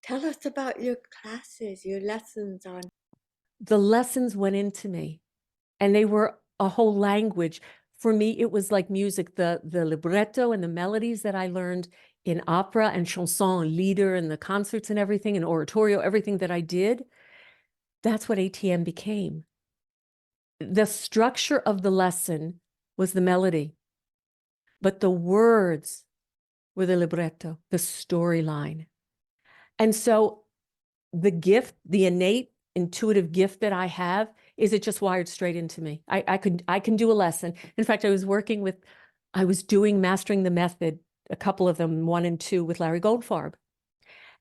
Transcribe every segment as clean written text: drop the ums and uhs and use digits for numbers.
Tell us about your classes, your lessons on. The lessons went into me, and they were a whole language. For me, it was like music, the libretto and the melodies that I learned in opera and chanson and lieder and the concerts and everything, and oratorio, everything that I did. That's what ATM became. The structure of the lesson was the melody, but the words were the libretto, the storyline. And so the gift, the innate intuitive gift that I have, is it just wired straight into me. I can do a lesson. In fact, I was doing Mastering the Method, a couple of them, 1 and 2, with Larry Goldfarb.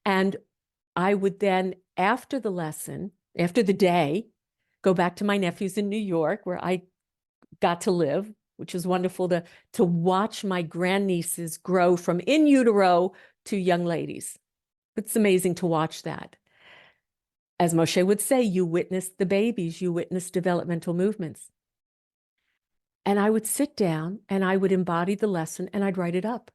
And I would then, after the lesson, after the day, go back to my nephews in New York, where I got to live, which is wonderful to watch my grandnieces grow from in utero to young ladies. It's amazing to watch that. As Moshe would say, you witness the babies, you witness developmental movements. And I would sit down and I would embody the lesson and I'd write it up.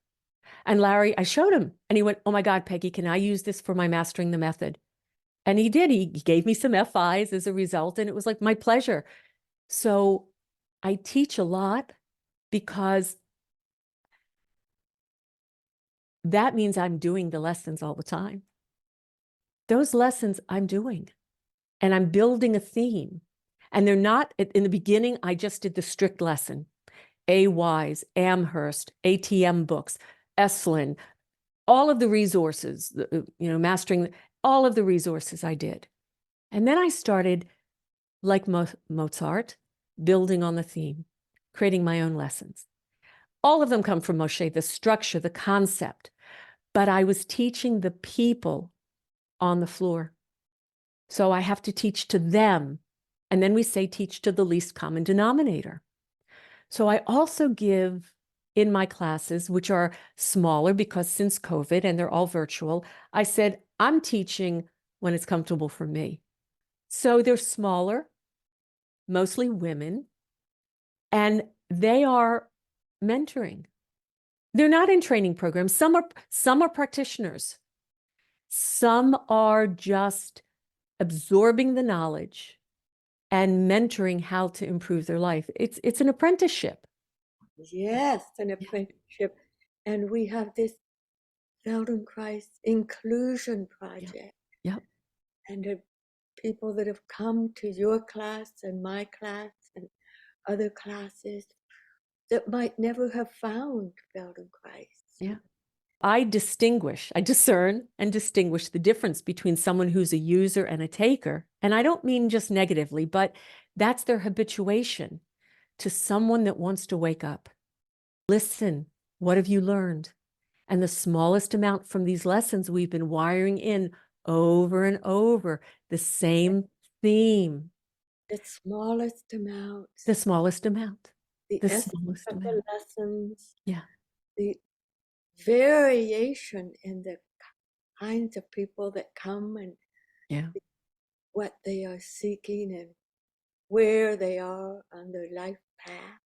And Larry, I showed him and he went, "Oh my God, Peggy, can I use this for my Mastering the Method?" And he did. He gave me some FIs as a result, and it was like my pleasure. So I teach a lot because that means I'm doing the lessons all the time. Those lessons I'm doing, and I'm building a theme. And they're not, in the beginning, I just did the strict lesson. AWISE, Amherst, ATM books, Esalen, all of the resources, mastering, all of the resources I did. And then I started, like Mozart, building on the theme, creating my own lessons. All of them come from Moshe, the structure, the concept. But I was teaching the people on the floor. So I have to teach to them. And then we say teach to the least common denominator. So I also give in my classes, which are smaller because since COVID and they're all virtual, I said, I'm teaching when it's comfortable for me. So they're smaller, mostly women, and they are mentoring. They're not in training programs. Some are practitioners. Some are just absorbing the knowledge and mentoring how to improve their life. It's an apprenticeship. Yes, an apprenticeship. And we have this Feldenkrais inclusion project. Yep. And the people that have come to your class and my class and other classes that might never have found Feldenkrais. Yeah. I discern and distinguish the difference between someone who's a user and a taker. And I don't mean just negatively, but that's their habituation, to someone that wants to wake up. Listen, what have you learned? And the smallest amount from these lessons, we've been wiring in over and over the same theme. The smallest amount. The smallest amount. The The essence smallest of amount. the lessons. Yeah. The variation in the kinds of people that come and Yeah. what they are seeking and where they are on their life path.